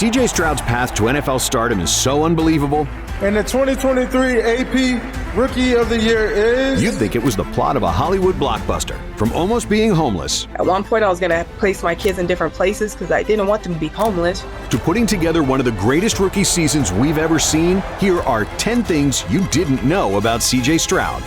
CJ Stroud's path to NFL stardom is so unbelievable, and the 2023 AP Rookie of the Year is... you'd think it was the plot of a Hollywood blockbuster. From almost being homeless... At one point, I was going to place my kids in different places because I didn't want them to be homeless. ...to putting together one of the greatest rookie seasons we've ever seen, here are 10 things you didn't know about CJ Stroud.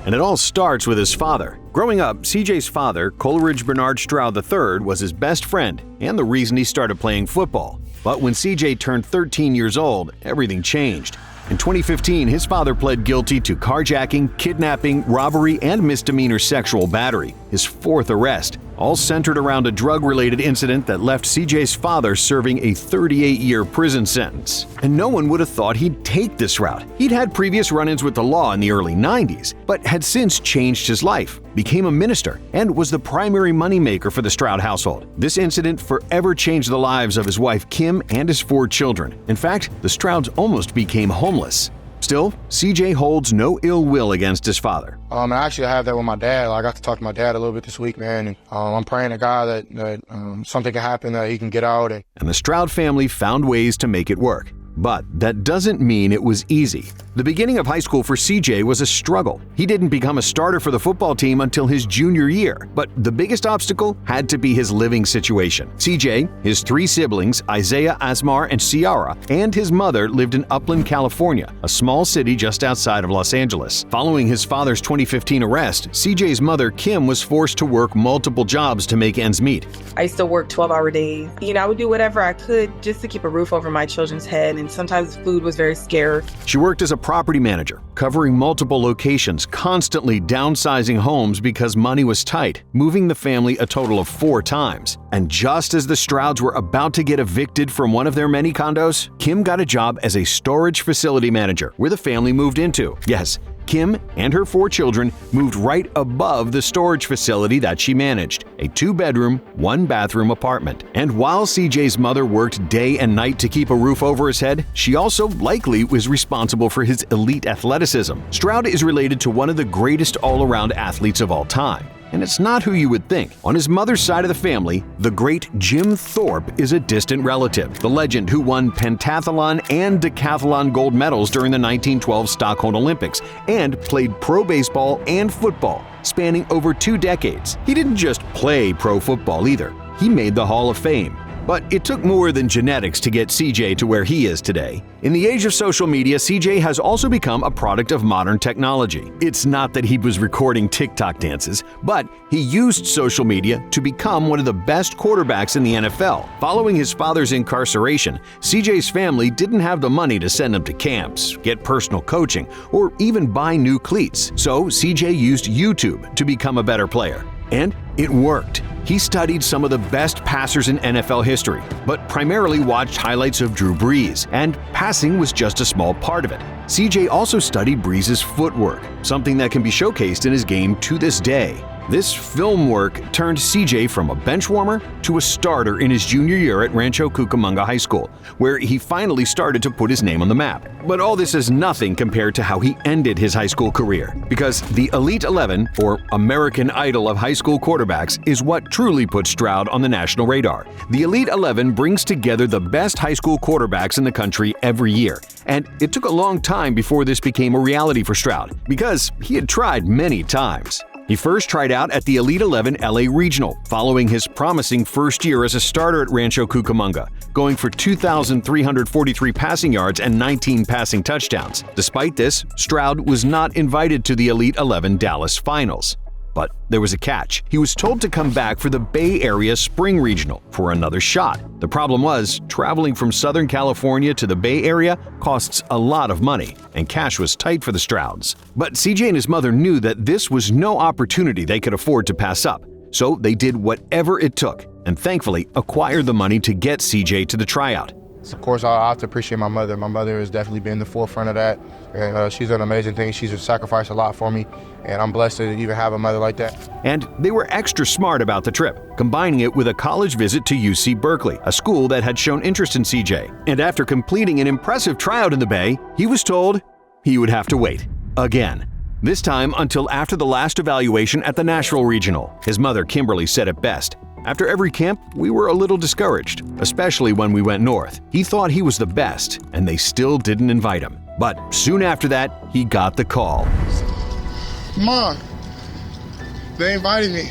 And it all starts with his father. Growing up, CJ's father, Coleridge Bernard Stroud III, was his best friend and the reason he started playing football. But when CJ turned 13 years old, everything changed. In 2015, his father pled guilty to carjacking, kidnapping, robbery, and misdemeanor sexual battery, his fourth arrest, all centered around a drug-related incident that left CJ's father serving a 38-year prison sentence. And no one would have thought he'd take this route. He'd had previous run-ins with the law in the early 90s, but had since changed his life, became a minister, and was the primary moneymaker for the Stroud household. This incident forever changed the lives of his wife Kim and his 4 children. In fact, the Strouds almost became homeless. Still, CJ holds no ill will against his father. Actually, I have that with my dad. I got to talk to my dad a little bit this week, man. And I'm praying to God that something can happen, that he can get out. And the Stroud family found ways to make it work. But that doesn't mean it was easy. The beginning of high school for CJ was a struggle. He didn't become a starter for the football team until his junior year, but the biggest obstacle had to be his living situation. CJ, his 3 siblings, Isaiah, Asmar, and Ciara, and his mother lived in Upland, California, a small city just outside of Los Angeles. Following his father's 2015 arrest, CJ's mother, Kim, was forced to work multiple jobs to make ends meet. I used to work 12-hour days. I would do whatever I could just to keep a roof over my children's head, and sometimes food was very scarce. She worked as a property manager, covering multiple locations, constantly downsizing homes because money was tight, moving the family a total of 4 times. And just as the Strouds were about to get evicted from one of their many condos, Kim got a job as a storage facility manager, where the family moved into. Yes, Kim and her 4 children moved right above the storage facility that she managed, a 2-bedroom, 1-bathroom apartment. And while CJ's mother worked day and night to keep a roof over his head, she also likely was responsible for his elite athleticism. Stroud is related to one of the greatest all-around athletes of all time. And it's not who you would think. On his mother's side of the family, the great Jim Thorpe is a distant relative, the legend who won pentathlon and decathlon gold medals during the 1912 Stockholm Olympics and played pro baseball and football, spanning over 2 decades. He didn't just play pro football either. He made the Hall of Fame. But it took more than genetics to get CJ to where he is today. In the age of social media, CJ has also become a product of modern technology. It's not that he was recording TikTok dances, but he used social media to become one of the best quarterbacks in the NFL. Following his father's incarceration, CJ's family didn't have the money to send him to camps, get personal coaching, or even buy new cleats. So CJ used YouTube to become a better player. And it worked. He studied some of the best passers in NFL history, but primarily watched highlights of Drew Brees, and passing was just a small part of it. CJ also studied Brees' footwork, something that can be showcased in his game to this day. This film work turned CJ from a bench warmer to a starter in his junior year at Rancho Cucamonga High School, where he finally started to put his name on the map. But all this is nothing compared to how he ended his high school career, because the Elite 11, or American Idol of high school quarterbacks, is what truly put Stroud on the national radar. The Elite 11 brings together the best high school quarterbacks in the country every year, and it took a long time before this became a reality for Stroud, because he had tried many times. He first tried out at the Elite 11 LA Regional, following his promising first year as a starter at Rancho Cucamonga, going for 2,343 passing yards and 19 passing touchdowns. Despite this, Stroud was not invited to the Elite 11 Dallas Finals. But there was a catch. He was told to come back for the Bay Area Spring Regional for another shot. The problem was, traveling from Southern California to the Bay Area costs a lot of money, and cash was tight for the Strouds. But CJ and his mother knew that this was no opportunity they could afford to pass up. So they did whatever it took, and thankfully acquired the money to get CJ to the tryout. Of course, I have to appreciate my mother. My mother has definitely been the forefront of that, and she's done amazing things. She's sacrificed a lot for me, and I'm blessed to even have a mother like that. And they were extra smart about the trip, combining it with a college visit to UC Berkeley, a school that had shown interest in CJ. And after completing an impressive tryout in the Bay, he was told he would have to wait again. This time until after the last evaluation at the Nashville Regional. His mother, Kimberly, said it best. After every camp, we were a little discouraged, especially when we went north. He thought he was the best, and they still didn't invite him. But soon after that, he got the call. Mom, they invited me.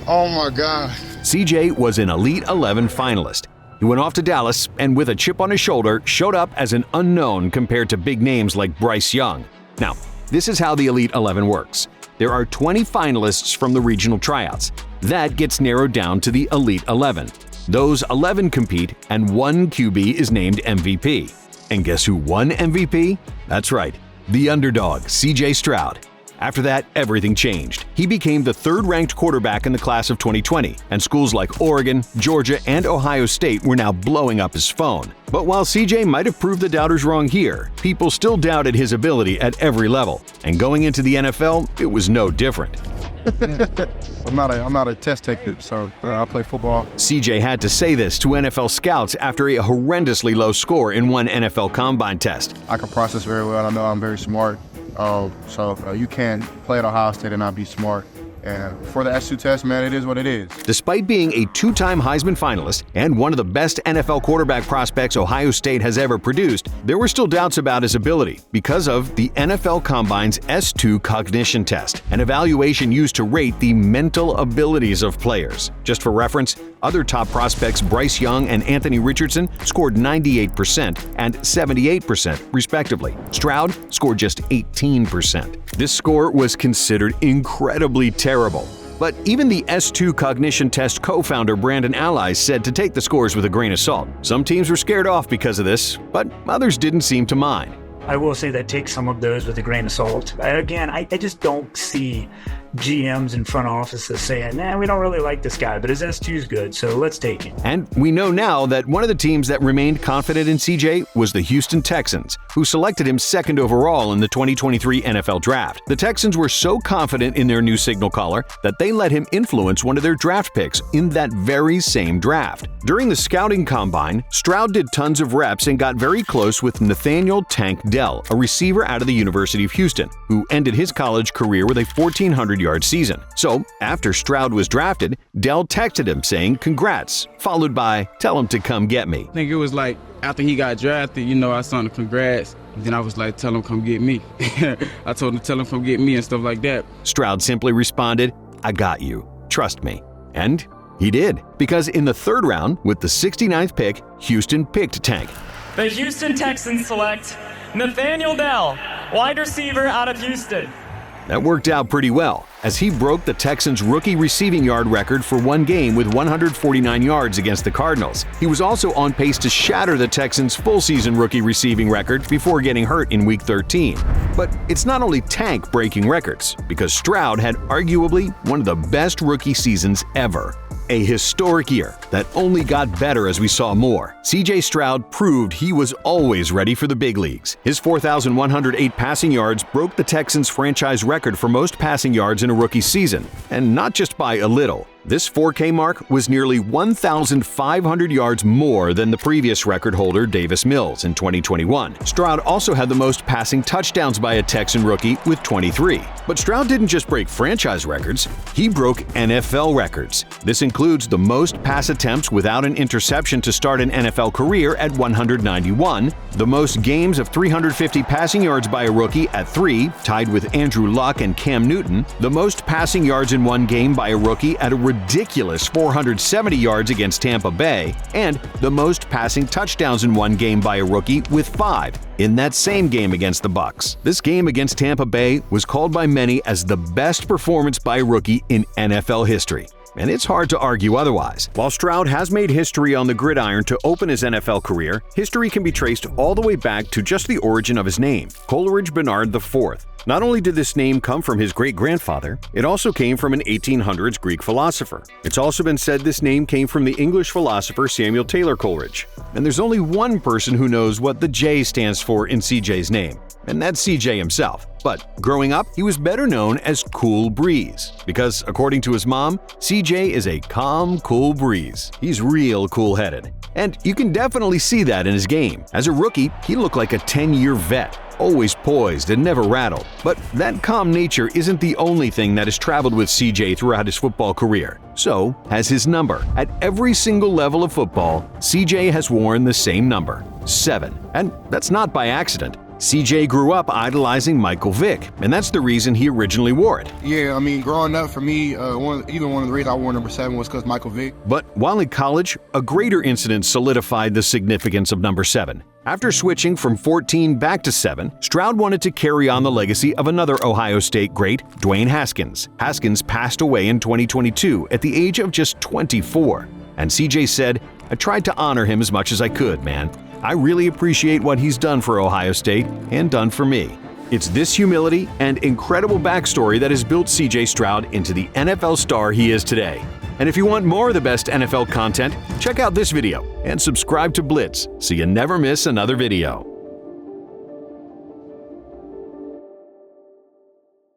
Oh my God. CJ was an Elite 11 finalist. He went off to Dallas and with a chip on his shoulder showed up as an unknown compared to big names like Bryce Young. Now, this is how the Elite 11 works. There are 20 finalists from the regional tryouts. That gets narrowed down to the Elite 11. Those 11 compete and one QB is named MVP. And guess who won MVP? That's right, the underdog, CJ Stroud. After that, everything changed. He became the third-ranked quarterback in the class of 2020, and schools like Oregon, Georgia, and Ohio State were now blowing up his phone. But while CJ might have proved the doubters wrong here, people still doubted his ability at every level. And going into the NFL, it was no different. I'm not a test taker, so I play football. CJ had to say this to NFL scouts after a horrendously low score in one NFL combine test. I can process very well. I know I'm very smart. So you can't play at Ohio State and not be smart. And for the S2 test, man, it is what it is. Despite being a two-time Heisman finalist and one of the best NFL quarterback prospects Ohio State has ever produced, there were still doubts about his ability because of the NFL Combine's S2 cognition test, an evaluation used to rate the mental abilities of players. Just for reference, other top prospects Bryce Young and Anthony Richardson scored 98% and 78%, respectively. Stroud scored just 18%. This score was considered incredibly terrible. But even the S2 cognition test co-founder Brandon Allies said to take the scores with a grain of salt. Some teams were scared off because of this, but others didn't seem to mind. I will say that take some of those with a grain of salt. Again, I just don't see GMs and front offices saying, we don't really like this guy, but his S2 is good, so let's take him. And we know now that one of the teams that remained confident in CJ was the Houston Texans, who selected him second overall in the 2023 NFL Draft. The Texans were so confident in their new signal caller that they let him influence one of their draft picks in that very same draft. During the scouting combine, Stroud did tons of reps and got very close with Nathaniel Tank Dell, a receiver out of the University of Houston, who ended his college career with a 1,400-yard season. So, after Stroud was drafted, Dell texted him saying, "Congrats," followed by, "Tell him to come get me." I think it was like after he got drafted, I saw him congrats. And then I was like, "Tell him come get me." I told him to tell him come get me and stuff like that. Stroud simply responded, "I got you. Trust me." And he did, because in the third round, with the 69th pick, Houston picked Tank. The Houston Texans select Nathaniel Dell, wide receiver out of Houston. That worked out pretty well, as he broke the Texans' rookie receiving yard record for one game with 149 yards against the Cardinals. He was also on pace to shatter the Texans' full-season rookie receiving record before getting hurt in Week 13. But it's not only Tank breaking records, because Stroud had arguably one of the best rookie seasons ever. A historic year that only got better as we saw more. CJ Stroud proved he was always ready for the big leagues. His 4,108 passing yards broke the Texans' franchise record for most passing yards in a rookie season, and not just by a little. This 4K mark was nearly 1,500 yards more than the previous record holder Davis Mills in 2021. Stroud also had the most passing touchdowns by a Texan rookie with 23. But Stroud didn't just break franchise records, he broke NFL records. This includes the most pass attempts without an interception to start an NFL career at 191, the most games of 350 passing yards by a rookie at 3, tied with Andrew Luck and Cam Newton, the most passing yards in one game by a rookie at a ridiculous 470 yards against Tampa Bay, and the most passing touchdowns in one game by a rookie with 5 in that same game against the Bucs. This game against Tampa Bay was called by many as the best performance by a rookie in NFL history. And it's hard to argue otherwise. While Stroud has made history on the gridiron to open his NFL career, history can be traced all the way back to just the origin of his name, Coleridge Bernard IV. Not only did this name come from his great-grandfather, it also came from an 1800s Greek philosopher. It's also been said this name came from the English philosopher Samuel Taylor Coleridge. And there's only one person who knows what the J stands for in CJ's name, and that's CJ himself. But growing up, he was better known as Cool Breeze, because according to his mom, CJ is a calm, cool breeze. He's real cool-headed. And you can definitely see that in his game. As a rookie, he looked like a 10-year vet. always poised and never rattled. But that calm nature isn't the only thing that has traveled with CJ throughout his football career. So has his number. At every single level of football, CJ has worn the same number, 7. And that's not by accident. CJ grew up idolizing Michael Vick, and that's the reason he originally wore it. Yeah, I mean, growing up for me, one of the reasons I wore number 7 was because Michael Vick. But while in college, a greater incident solidified the significance of number 7. After switching from 14 back to 7, Stroud wanted to carry on the legacy of another Ohio State great, Dwayne Haskins. Haskins passed away in 2022 at the age of just 24. And CJ said, "I tried to honor him as much as I could, man. I really appreciate what he's done for Ohio State and done for me." It's this humility and incredible backstory that has built CJ Stroud into the NFL star he is today. And if you want more of the best NFL content, check out this video and subscribe to Blitz so you never miss another video.